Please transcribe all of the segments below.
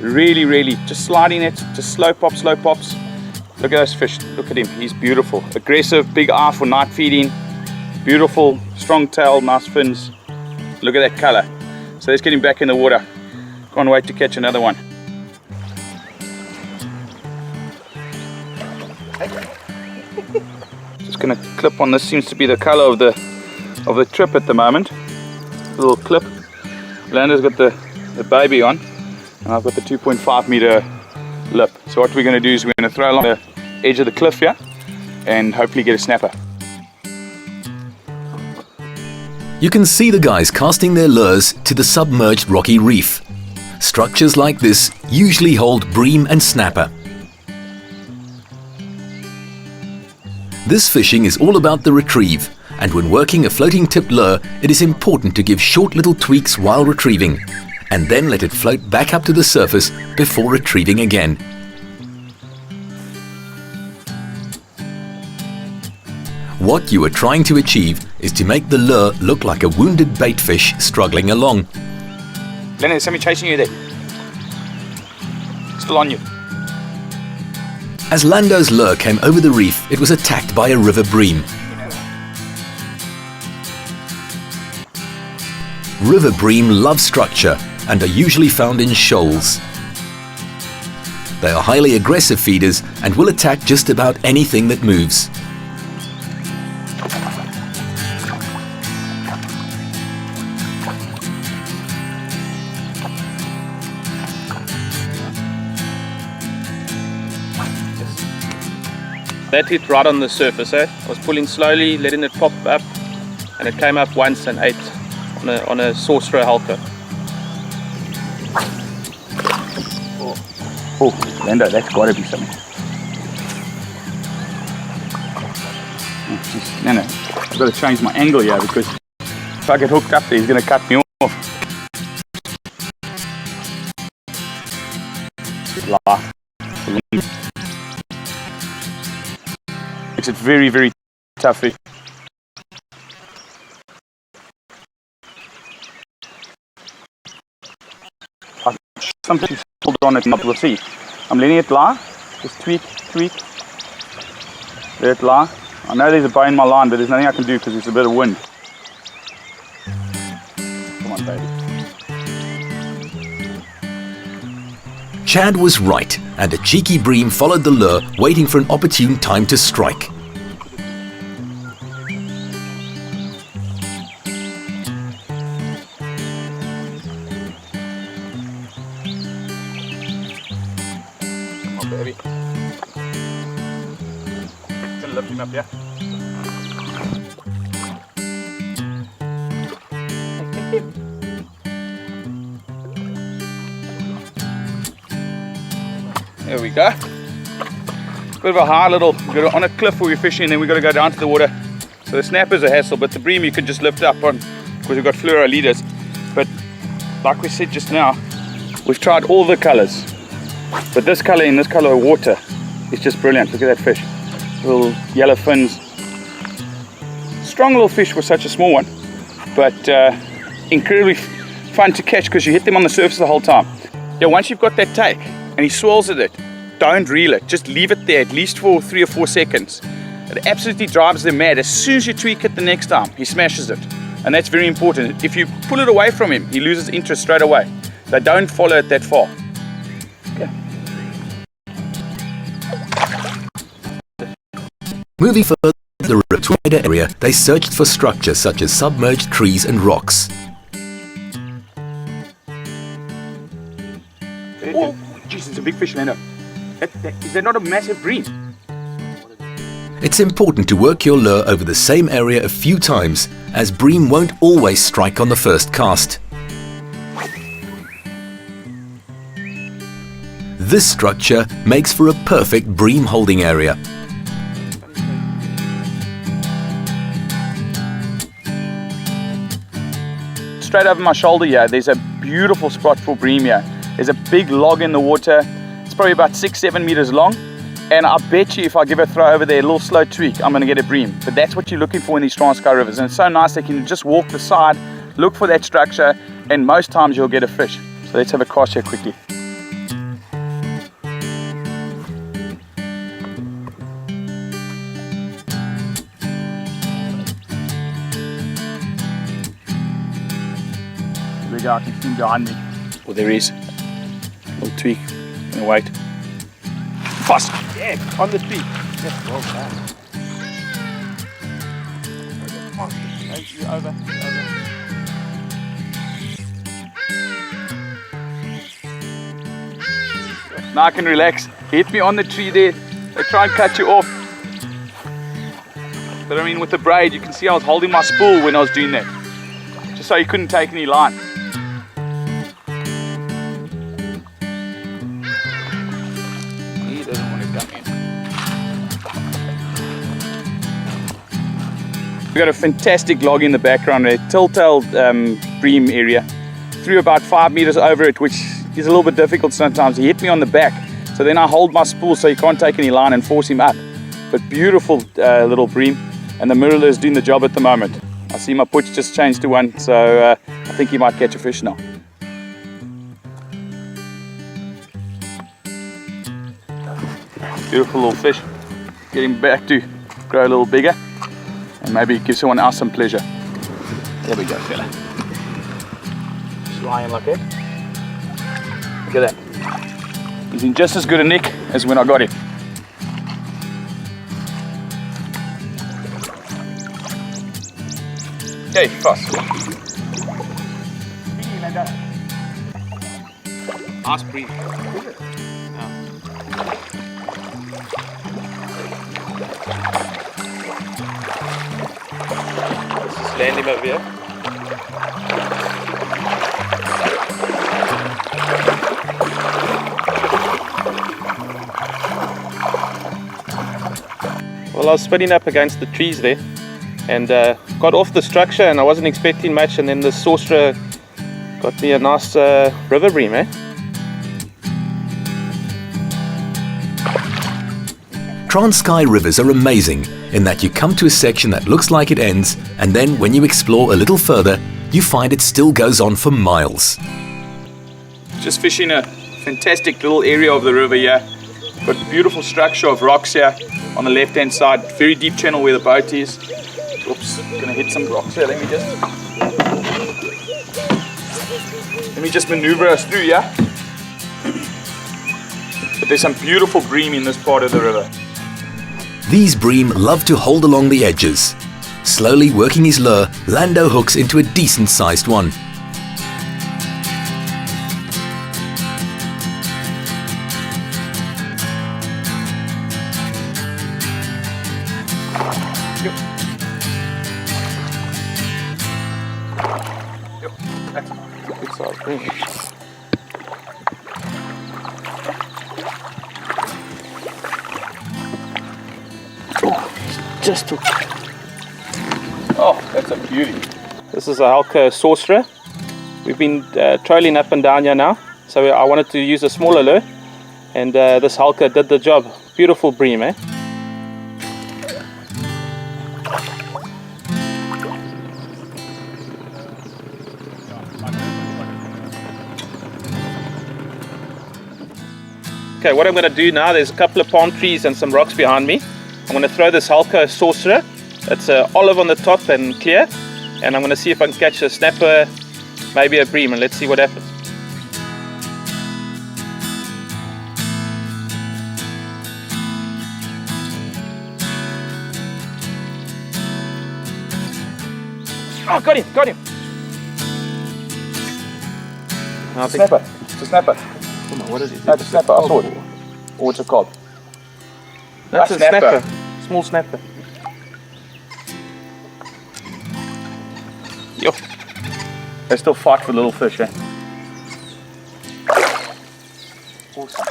Really, just sliding it, just slow pops. Look at those fish, look at him, he's beautiful. Aggressive, big eye for night feeding. Beautiful, strong tail, nice fins. Look at that color. So let's get him back in the water. Can't wait to catch another one. Just gonna clip on this, seems to be the color of the trip at the moment. Little clip. Lander's got the baby on, and I've got the 2.5 meter lip. So what we're gonna do is we're gonna throw along the edge of the cliff here and hopefully get a snapper. You can see the guys casting their lures to the submerged rocky reef. Structures like this usually hold bream and snapper. This fishing is all about the retrieve, and when working a floating tipped lure, it is important to give short little tweaks while retrieving, and then let it float back up to the surface before retrieving again. What you are trying to achieve is to make the lure look like a wounded baitfish struggling along. Lennon, there's something chasing you there. Still on you. As Lando's lure came over the reef, it was attacked by a river bream. River bream love structure and are usually found in shoals. They are highly aggressive feeders and will attack just about anything that moves. That hit right on the surface, I was pulling slowly, letting it pop up, and it came up once and ate on a saucer halter. Oh, Lando, that's got to be something. Oh, geez. No, I've got to change my angle here because if I get hooked up there, he's going to cut me off. Makes it very tough fish. Something pulled on it, we'll see. I'm letting it lie, just tweak. Let it lie. I know there's a bone in my line, but there's nothing I can do because there's a bit of wind. Come on, baby. Chad was right, and a cheeky bream followed the lure, waiting for an opportune time to strike. Come on, baby. Gonna lift him up, yeah? There we go. Bit of a high little, we've got it on a cliff where we're fishing, and then we've got to go down to the water. So the snapper's a hassle, but the bream you can just lift up on because we've got fluoro leaders. But like we said just now, we've tried all the colors. But this color in this color of water is just brilliant. Look at that fish. Little yellow fins. Strong little fish for such a small one. But incredibly fun to catch because you hit them on the surface the whole time. Yeah, once you've got that take, and he swirls at it, don't reel it, just leave it there at least for 3 or 4 seconds. It absolutely drives them mad. As soon as you tweak it the next time, he smashes it, and that's very important. If you pull it away from him, he loses interest straight away. So don't follow it that far. Okay. Moving further to the wider area, they searched for structures such as submerged trees and rocks. Oh, jeez, it's a big fish, Lando. Is that not a massive bream? It's important to work your lure over the same area a few times, as bream won't always strike on the first cast. This structure makes for a perfect bream holding area. Straight over my shoulder here, there's a beautiful spot for bream here. There's a big log in the water. It's probably about 6-7 meters long. And I bet you if I give a throw over there, a little slow tweak, I'm going to get a bream. But that's what you're looking for in these Transkei rivers. And it's so nice that you can just walk the side, look for that structure, and most times you'll get a fish. So let's have a cast here quickly. Yeah, I can see him behind me. Oh, there he is. Little tweak. Gonna wait. Fast. Yeah, on the tree. Yes, well done. Over. Now I can relax. Hit me on the tree there. They try and cut you off. But I mean, with the braid, you can see I was holding my spool when I was doing that. Just so you couldn't take any line. He doesn't want to come in. We've got a fantastic log in the background there. Telltale Bream area. Threw about 5 meters over it, which is a little bit difficult sometimes. He hit me on the back. So then I hold my spool so he can't take any line and force him up. But beautiful little bream. And the mirror is doing the job at the moment. I see my putch just changed to 1, so I think he might catch a fish now. Beautiful little fish. Getting back to grow a little bigger. And maybe give someone else some pleasure. There we go, fella. Just lying like that. Look at that. He's in just as good a nick as when I got him. Okay, fast. Nice bream. Let's just land him over here. Well, I was spinning up against the trees there and got off the structure and I wasn't expecting much, and then the sorcerer got me a nice river bream, eh? Transkei rivers are amazing in that you come to a section that looks like it ends, and then when you explore a little further, you find it still goes on for miles. Just fishing a fantastic little area of the river here. Got a beautiful structure of rocks here on the left hand side. Very deep channel where the boat is. Oops, gonna hit some rocks here. Let me just maneuver us through, yeah? But there's some beautiful bream in this part of the river. These bream love to hold along the edges. Slowly working his lure, Lando hooks into a decent sized one. Good size bream. Just took. Oh, that's a beauty. This is a Alcock sorcerer. We've been trolling up and down here now, so I wanted to use a smaller lure, and this Alcock did the job. Beautiful bream, eh? Okay, what I'm going to do now, there's a couple of palm trees and some rocks behind me. I'm going to throw this Alcock sorcerer. It's olive on the top and clear. And I'm going to see if I can catch a snapper, maybe a bream, and let's see what happens. Oh, got him. Snapper. It's a snapper. What is it? That's a snapper. I saw it. Or what's it called? That's a snapper. Small snapper. Yo. They still fight for little fish, eh? Awesome.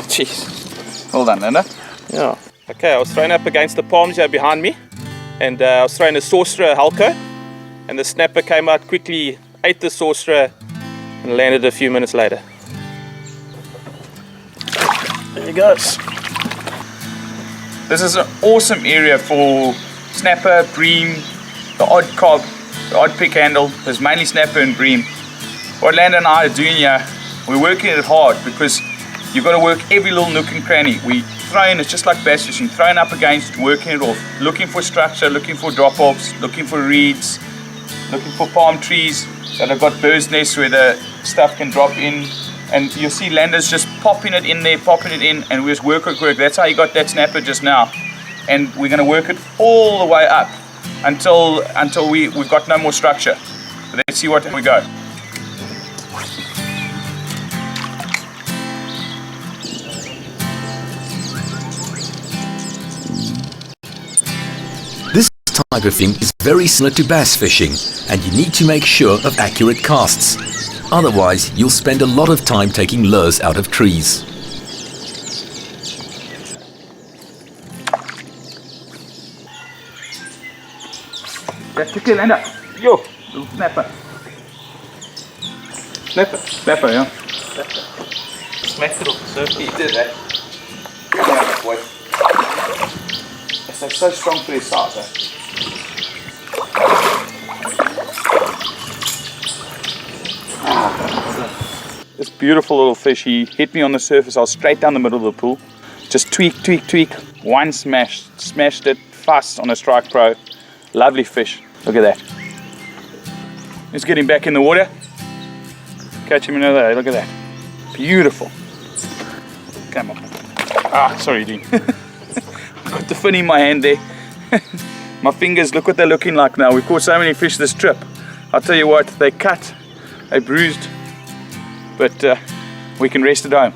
Jeez. Well done, Linda. Yeah. Okay, I was thrown up against the palms here behind me, and I was throwing a sorcerer Alcock, and the snapper came out quickly, ate the sorcerer, and landed a few minutes later. There he goes. This is an awesome area for snapper, bream, the odd cob, the odd pick handle. There's mainly snapper and bream. What Lando and I are doing here, we're working it hard because you've got to work every little nook and cranny. We throwing, it's just like bass fishing, throwing up against, working it off, looking for structure, looking for drop-offs, looking for reeds, looking for palm trees that have got bird's nests where the stuff can drop in, and you'll see landers just popping it in there, popping it in, and we just work. That's how you got that snapper just now, and we're going to work it all the way up until we've got no more structure. Let's see what we go. This type of thing is very similar to bass fishing, and you need to make sure of accurate casts. Otherwise, you'll spend a lot of time taking lures out of trees. That's the kill, end up. Yo, little snapper. Snapper, yeah. Smacked it off the surface. He did that. Yeah, boy. They're so strong for their size, eh? This beautiful little fish, he hit me on the surface. I was straight down the middle of the pool. Just tweak. One smash. Smashed it fast on a Strike Pro. Lovely fish. Look at that. Let's get him back in the water. Catch him another day. Look at that. Beautiful. Come on. Ah, sorry, Dean. Got the fin in my hand there. My fingers, look what they're looking like now. We've caught so many fish this trip. I'll tell you what, they cut, they bruised, but we can rest at home.